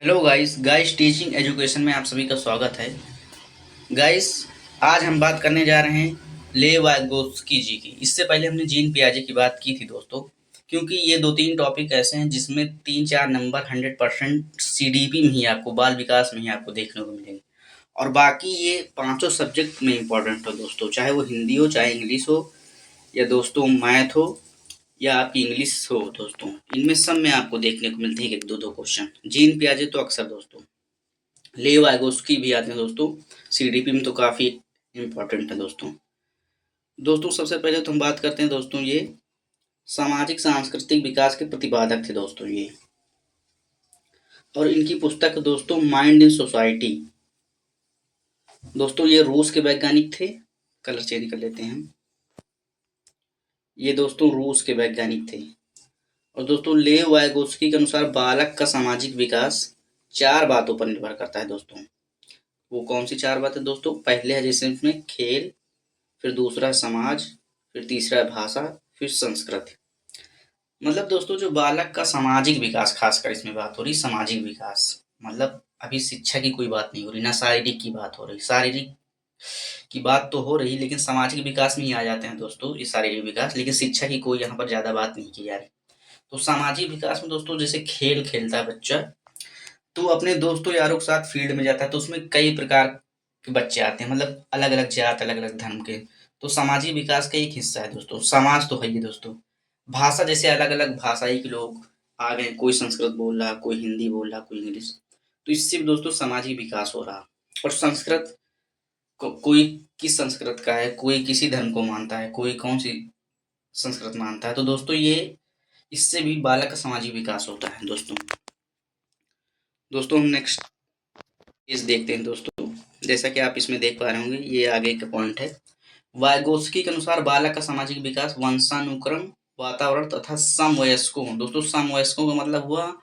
Hello guys teaching education में आप सभी का स्वागत है। गाइस आज हम बात करने जा रहे हैं ले वाइगोत्स्की जी की। इससे पहले हमने जीन पियाजे की बात की थी दोस्तों, क्योंकि ये दो तीन टॉपिक ऐसे हैं जिसमें 3-4 नंबर 100% सीडीपी में ही आपको बाल विकास में ही आपको देखने को मिलेंगे, और बाकी ये पांचों सब्जेक्ट में इम्पोर्टेंट हो दोस्तों, चाहे वो हिंदी हो, चाहे इंग्लिश हो, या दोस्तों मैथ हो, या आपकी इंग्लिश हो दोस्तों। इनमें सब में आपको देखने को मिलते हैं कि दो दो क्वेश्चन। जीन पियाजे तो अक्सर दोस्तों, लेव वाइगोस्की भी आते हैं दोस्तों, सीडीपी में तो काफ़ी इम्पोर्टेंट है दोस्तों। दोस्तों सबसे पहले तो हम बात करते हैं दोस्तों, ये सामाजिक सांस्कृतिक विकास के प्रतिपादक थे दोस्तों ये, और इनकी पुस्तक दोस्तों माइंड इन सोसाइटी। दोस्तों ये रूस के वैज्ञानिक थे, कलर चेंज कर लेते हैं हम। ये दोस्तों रूस के वैज्ञानिक थे। और दोस्तों लेव वाइगोस्की के अनुसार बालक का सामाजिक विकास 4 बातों पर निर्भर करता है दोस्तों। वो कौन सी 4 बातें दोस्तों? पहले है जैसे इसमें खेल, फिर दूसरा है समाज, फिर तीसरा है भाषा, फिर संस्कृति। मतलब दोस्तों जो बालक का सामाजिक विकास, खासकर इसमें बात हो रही सामाजिक विकास, मतलब अभी शिक्षा की कोई बात नहीं हो रही, ना शारीरिक की बात हो रही। शारीरिक की बात तो हो रही, लेकिन सामाजिक विकास में ही आ जाते हैं दोस्तों ये शारीरिक विकास, लेकिन शिक्षा की कोई यहाँ पर ज़्यादा बात नहीं की जा रही। तो सामाजिक विकास में दोस्तों जैसे खेल खेलता है बच्चा, तो अपने दोस्तों यारों के साथ फील्ड में जाता है, तो उसमें कई प्रकार के बच्चे आते हैं, मतलब अलग अलग जात, अलग अलग धर्म के। तो सामाजिक विकास का एक हिस्सा है दोस्तों, समाज तो है ही दोस्तों। भाषा, जैसे अलग अलग भाषाई के लोग आ गए, कोई संस्कृत बोल रहा, कोई हिंदी बोल रहा, कोई इंग्लिश, तो इससे भी दोस्तों सामाजिक विकास हो रहा। और संस्कृत कोई किस संस्कृत का है, कोई किसी धर्म को मानता है, कोई कौन सी संस्कृत मानता है, तो दोस्तों ये इससे भी बालक का सामाजिक विकास होता है दोस्तों। दोस्तों हम नेक्स्ट इस देखते हैं दोस्तों, जैसा कि आप इसमें देख पा रहे होंगे, ये आगे का पॉइंट है। वाइगोत्स्की के अनुसार बालक का सामाजिक विकास वंशानुक्रम, वातावरण तथा समवयस्कों। दोस्तों समवयस्कों का मतलब हुआ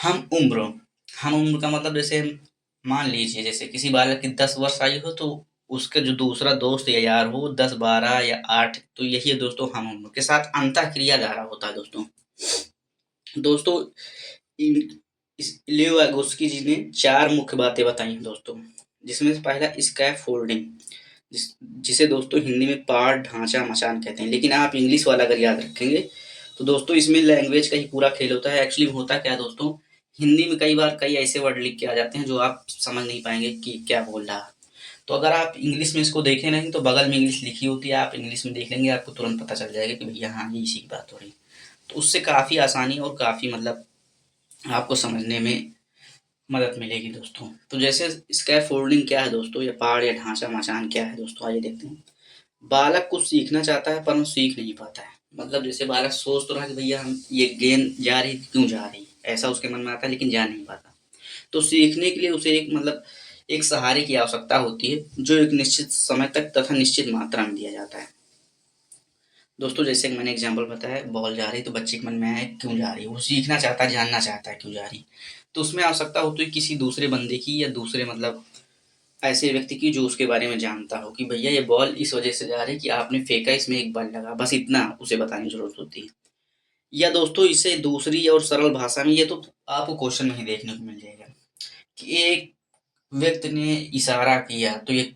हम उम्र। हम उम्र का मतलब जैसे मान लीजिए जैसे किसी बालक की 10 वर्ष आयु हो, तो उसका जो दूसरा दोस्त या यार हो 10, 12 या 8, तो यही है दोस्तों हम उम्र के साथ अंतः क्रिया धारा होता है दोस्तों। दोस्तों इन इस लियो वाइगोत्स्की जी ने 4 मुख्य बातें बताई हैं दोस्तों, जिसमें से पहला स्कैफोल्डिंग, जिसे दोस्तों हिंदी में पाठ, ढांचा, मचान कहते हैं, लेकिन आप इंग्लिश वाला अगर याद रखेंगे तो दोस्तों इसमें लैंग्वेज का ही पूरा खेल होता है। एक्चुअली होता क्या है दोस्तों, हिंदी में कई बार कई ऐसे वर्ड लिख के आ जाते हैं जो आप समझ नहीं पाएंगे कि क्या बोल रहा है। तो अगर आप इंग्लिश में इसको देखें नहीं, तो बगल में इंग्लिश लिखी होती है, आप इंग्लिश में देख लेंगे, आपको तुरंत पता चल जाएगा कि भैया हाँ ये इसी की बात हो रही है। तो उससे काफ़ी आसानी और काफ़ी मतलब आपको समझने में मदद मिलेगी दोस्तों। तो जैसे स्कैफोल्डिंग क्या है दोस्तों, या पहाड़ या ढांचा मचान क्या है दोस्तों, आइए देखते हैं। बालक कुछ सीखना चाहता है पर वो सीख नहीं पाता है। मतलब जैसे बालक सोच तो रहा है कि भैया हम ये गेंद जा रही क्यों जा रही, ऐसा उसके मन में आता है, लेकिन जा नहीं पाता। तो सीखने के लिए उसे एक मतलब एक सहारे की आवश्यकता होती है, जो एक निश्चित समय तक तथा निश्चित मात्रा में दिया जाता है दोस्तों। जैसे कि मैंने एग्जांपल बताया, बॉल जा रही तो बच्चे के मन में आया क्यों जा रही है, वो सीखना चाहता है, जानना चाहता है क्यों जा रही। तो उसमें आवश्यकता होती है किसी दूसरे बंदे की, या दूसरे मतलब ऐसे व्यक्ति की जो उसके बारे में जानता हो, कि भैया ये बॉल इस वजह से जा रही है कि आपने फेंका, इसमें एक बल लगा, बस इतना उसे बताने की जरूरत होती है। या दोस्तों इसे दूसरी और सरल भाषा में, ये तो आपको क्वेश्चन में ही देखने को मिल जाएगा, कि एक व्यक्ति ने इशारा किया, तो ये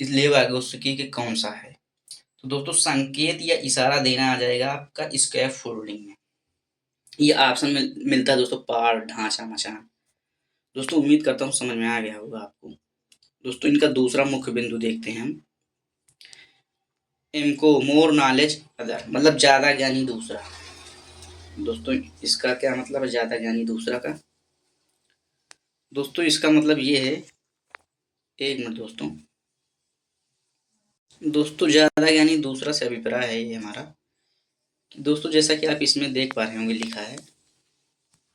लेव वाइगोत्स्की के कौन सा है? तो दोस्तों संकेत या इशारा देना आ जाएगा आपका स्कैफोल्डिंग में। ये ऑप्शन में मिलता है दोस्तों, पार, ढांचा, मचान। दोस्तों उम्मीद करता हूँ समझ में आ गया होगा आपको। दोस्तों इनका दूसरा मुख्य बिंदु देखते हैं हम, इनको मोर नॉलेज अदर, मतलब ज्यादा ज्ञानी दूसरा। दोस्तों इसका क्या मतलब है ज्यादा ज्ञानी दूसरा का? दोस्तों इसका मतलब ये है, एक मिनट दोस्तों, दोस्तों ज्यादा ज्ञानी दूसरा से अभिप्राय है ये हमारा, दोस्तों जैसा कि आप इसमें देख पा रहे होंगे लिखा है,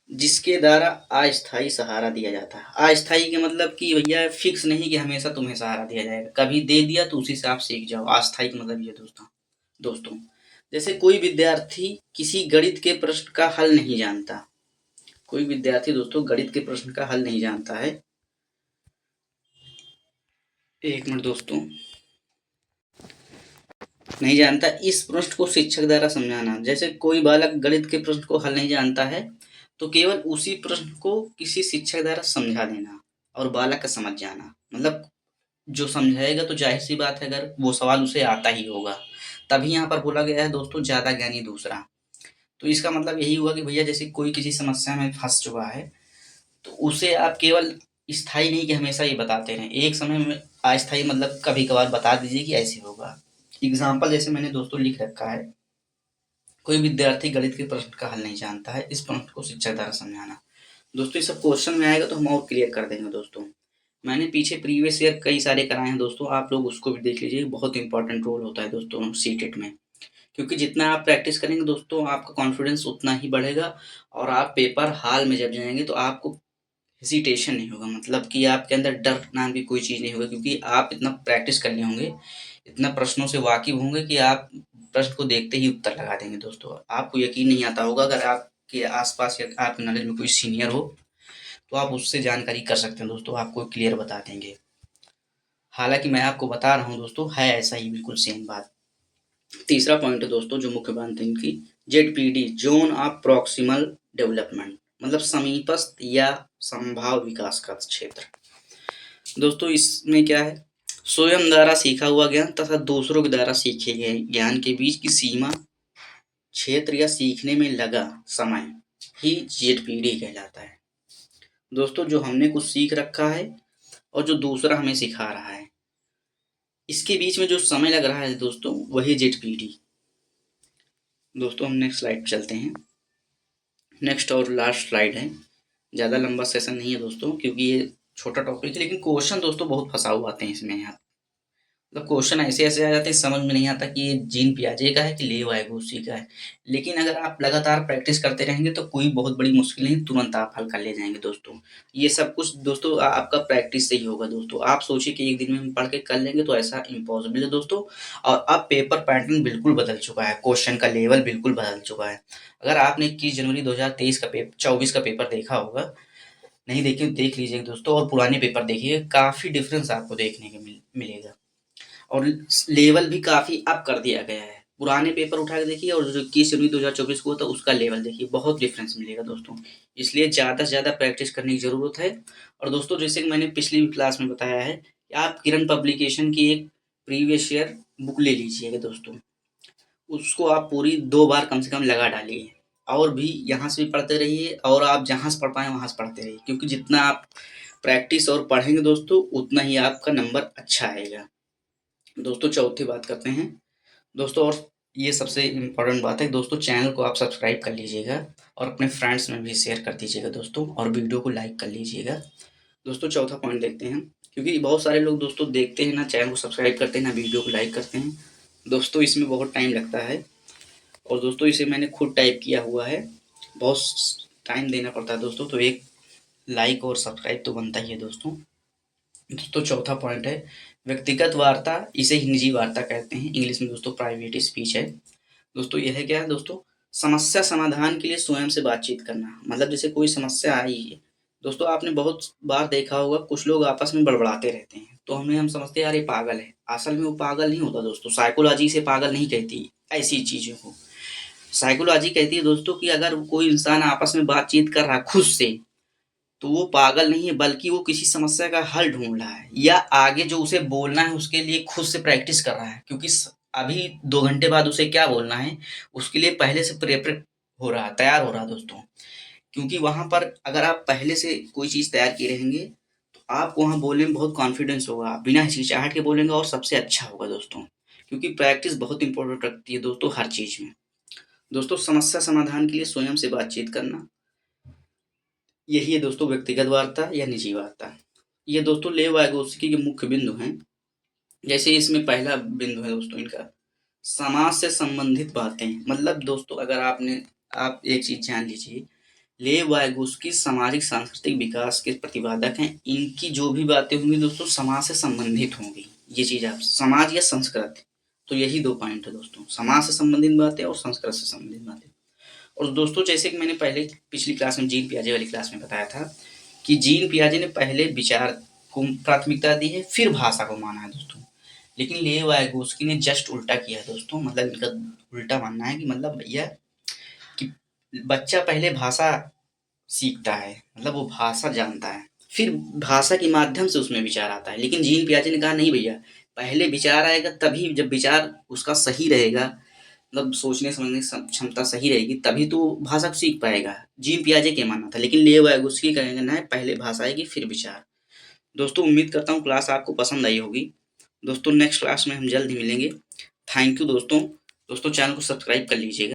जिसके द्वारा अस्थाई सहारा दिया जाता है। अस्थाई के मतलब कि भैया फिक्स नहीं कि हमेशा तुम्हें सहारा दिया जाएगा, कभी दे दिया तो उसी से आप सीख जाओ। अस्थाई का मतलब ये दोस्तों, दोस्तों जैसे कोई विद्यार्थी किसी गणित के प्रश्न का हल नहीं जानता, कोई विद्यार्थी दोस्तों गणित के प्रश्न का हल नहीं जानता है, एक मिनट दोस्तों, नहीं जानता, इस प्रश्न को शिक्षक द्वारा समझाना। जैसे कोई बालक गणित के प्रश्न को हल नहीं जानता है, तो केवल उसी प्रश्न को किसी शिक्षक द्वारा समझा देना और बालक का समझ जाना। मतलब जो समझाएगा तो जाहिर सी बात है, अगर वो सवाल उसे आता ही होगा, तभी यहाँ पर बोला गया है दोस्तों ज्यादा ज्ञानी दूसरा। तो इसका मतलब यही हुआ कि भैया जैसे कोई किसी समस्या में फंस चुका है, तो उसे आप केवल स्थायी नहीं कि हमेशा ये बताते रहें, एक समय में अस्थायी मतलब कभी कभार बता दीजिए कि ऐसे होगा। एग्जाम्पल जैसे मैंने दोस्तों लिख रखा है, कोई विद्यार्थी गणित के प्रश्न का हल नहीं जानता है, इस प्रश्न को शिक्षक द्वारा समझाना। दोस्तों ये सब क्वेश्चन में आएगा तो हम और क्लियर कर देंगे दोस्तों। मैंने पीछे प्रीवियस ईयर कई सारे कराए हैं दोस्तों, आप लोग उसको भी देख लीजिए, बहुत इंपॉर्टेंट रोल होता है दोस्तों सीटेट में। क्योंकि जितना आप प्रैक्टिस करेंगे दोस्तों आपका कॉन्फिडेंस उतना ही बढ़ेगा, और आप पेपर हॉल में जब जाएंगे तो आपको हेजिटेशन नहीं होगा, मतलब कि आपके अंदर डर नाम की कोई चीज़ नहीं होगा, क्योंकि आप इतना प्रैक्टिस कर लिए होंगे, इतना प्रश्नों से वाकिफ होंगे कि आप प्रश्न को देखते ही उत्तर लगा देंगे दोस्तों। आपको यकीन नहीं आता होगा, अगर आपके आसपास या आपके नॉलेज में कोई सीनियर हो तो आप उससे जानकारी कर सकते हैं दोस्तों, आपको क्लियर बता देंगे। हालांकि मैं आपको बता रहा हूँ दोस्तों, है ऐसा ही बिल्कुल सेम बात। तीसरा पॉइंट है दोस्तों जो मुख्य बात है इनकी, ZPD zone of proximal development, मतलब समीपस्थ या संभाव विकास का क्षेत्र। दोस्तों इसमें क्या है, स्वयं द्वारा सीखा हुआ ज्ञान तथा दूसरों के द्वारा सीखे गए ज्ञान के बीच की सीमा क्षेत्र या सीखने में लगा समय ही जेडपीडी कहलाता है। दोस्तों जो हमने कुछ सीख रखा है और जो दूसरा हमें सिखा रहा है, इसके बीच में जो समय लग रहा है दोस्तों वही जेडपीडी। दोस्तों हम नेक्स्ट स्लाइड पे चलते हैं। नेक्स्ट और लास्ट स्लाइड है, ज़्यादा लंबा सेशन नहीं है दोस्तों, क्योंकि ये छोटा टॉपिक है, लेकिन क्वेश्चन दोस्तों बहुत फंसाऊ आते हैं इसमें यहाँ। मतलब क्वेश्चन ऐसे ऐसे आ जाते हैं, समझ में नहीं आता कि ये जीन पियाजे का है कि लेव वायगोत्स्की का है। लेकिन अगर आप लगातार प्रैक्टिस करते रहेंगे तो कोई बहुत बड़ी मुश्किल नहीं, तुरंत आप हल कर ले जाएंगे दोस्तों। ये सब कुछ दोस्तों आपका प्रैक्टिस से ही होगा दोस्तों। आप सोचिए कि एक दिन में हम पढ़ के कर लेंगे, तो ऐसा इम्पॉसिबल है दोस्तों। और अब पेपर पैटर्न बिल्कुल बदल चुका है, क्वेश्चन का लेवल बिल्कुल बदल चुका है। अगर आपने 21 जनवरी 2023 का पेपर 24 का पेपर देखा होगा, नहीं देखे देख लीजिए दोस्तों, और पुराने पेपर देखिए, काफ़ी डिफरेंस आपको देखने को मिलेगा। और लेवल भी काफ़ी अप कर दिया गया है। पुराने पेपर उठा के देखिए और जो 21 जनवरी 2024 को था उसका लेवल देखिए, बहुत डिफरेंस मिलेगा दोस्तों। इसलिए ज़्यादा से ज़्यादा प्रैक्टिस करने की ज़रूरत है। और दोस्तों जैसे कि मैंने पिछली क्लास में बताया है कि आप किरण पब्लिकेशन की एक प्रीवियस ईयर बुक ले लीजिएगा दोस्तों। उसको आप पूरी 2 बार कम से कम लगा डालिए, और भी यहाँ से भी पढ़ते रहिए, और आप जहाँ से पढ़ पाएँ वहाँ से पढ़ते रहिए, क्योंकि जितना आप प्रैक्टिस और पढ़ेंगे दोस्तों उतना ही आपका नंबर अच्छा आएगा। दोस्तों चौथी बात करते हैं दोस्तों, और ये सबसे इम्पोर्टेंट बात है दोस्तों, चैनल को आप सब्सक्राइब कर लीजिएगा और अपने फ्रेंड्स में भी शेयर कर दीजिएगा दोस्तों, और वीडियो को लाइक कर लीजिएगा। दोस्तों चौथा पॉइंट देखते हैं, क्योंकि बहुत सारे लोग दोस्तों देखते हैं ना चैनल को सब्सक्राइब करते हैं ना वीडियो को लाइक करते हैं दोस्तों, इसमें बहुत टाइम लगता है। और दोस्तों इसे मैंने खुद टाइप किया हुआ है, बहुत टाइम देना पड़ता है दोस्तों, तो एक लाइक और सब्सक्राइब तो बनता ही है दोस्तों। दोस्तों चौथा पॉइंट है व्यक्तिगत वार्ता, इसे ही निजी वार्ता कहते हैं, इंग्लिश में दोस्तों प्राइवेट स्पीच है। दोस्तों यह क्या है दोस्तों, समस्या समाधान के लिए स्वयं से बातचीत करना। मतलब जैसे कोई समस्या आई है दोस्तों, आपने बहुत बार देखा होगा कुछ लोग आपस में बड़बड़ाते रहते हैं, तो हम समझते हैं यार ये पागल है, असल में वो पागल नहीं होता दोस्तों। साइकोलॉजी से पागल नहीं कहती ऐसी चीज़ों को। साइकोलॉजी कहती है दोस्तों कि अगर कोई इंसान आपस में बातचीत कर रहा है खुद से, तो वो पागल नहीं है, बल्कि वो किसी समस्या का हल ढूंढ रहा है, या आगे जो उसे बोलना है उसके लिए खुद से प्रैक्टिस कर रहा है, क्योंकि अभी 2 घंटे बाद उसे क्या बोलना है उसके लिए पहले से प्रेपर हो रहा है, तैयार हो रहा है दोस्तों। क्योंकि वहां पर अगर आप पहले से कोई चीज तैयार किए रहेंगे तो आपको वहां बोलने में बहुत कॉन्फिडेंस होगा, बिना हिचकिचाहट के बोलेंगे और सबसे अच्छा होगा दोस्तों। क्योंकि प्रैक्टिस बहुत इंपॉर्टेंट रखती है दोस्तों हर चीज में। दोस्तों समस्या समाधान के लिए स्वयं से बातचीत करना, यही है दोस्तों व्यक्तिगत वार्ता या निजी वार्ता। ये दोस्तों लेव वाइगोत्स्की के मुख्य बिंदु हैं। जैसे इसमें पहला बिंदु है दोस्तों इनका, समाज से संबंधित बातें। मतलब दोस्तों अगर आप एक चीज जान लीजिए, लेव वाइगोत्स्की सामाजिक सांस्कृतिक विकास के प्रतिपादक हैं। इनकी जो भी बातें होंगी दोस्तों समाज से संबंधित होंगी। ये चीज आप समाज या संस्कृति, तो यही 2 पॉइंट है दोस्तों, समाज से संबंधित बातें और संस्कृत से संबंधित बातें। और दोस्तों जैसे कि मैंने पहले पिछली क्लास में जीन पियाजे वाली क्लास में बताया था कि जीन पियाजे ने पहले विचार को प्राथमिकता दी है, फिर भाषा को माना है दोस्तों। लेकिन लेव वाइगोत्स्की ने जस्ट उल्टा किया है दोस्तों। मतलब इनका उल्टा मानना है कि मतलब भैया कि बच्चा पहले भाषा सीखता है, मतलब वो भाषा जानता है, फिर भाषा के माध्यम से उसमें विचार आता है। लेकिन जीन पियाजे ने कहा नहीं भैया, पहले विचार आएगा, तभी जब विचार उसका सही रहेगा, मतलब सोचने समझने की क्षमता सही रहेगी, तभी तो भाषा को सीख पाएगा। जीन पियाजे के मानना था, लेकिन लेव वाइगोत्स्की का कहना है पहले भाषा आएगी फिर विचार। दोस्तों उम्मीद करता हूँ क्लास आपको पसंद आई होगी। दोस्तों नेक्स्ट क्लास में हम जल्द ही मिलेंगे। थैंक यू दोस्तों। दोस्तों चैनल को सब्सक्राइब कर लीजिएगा।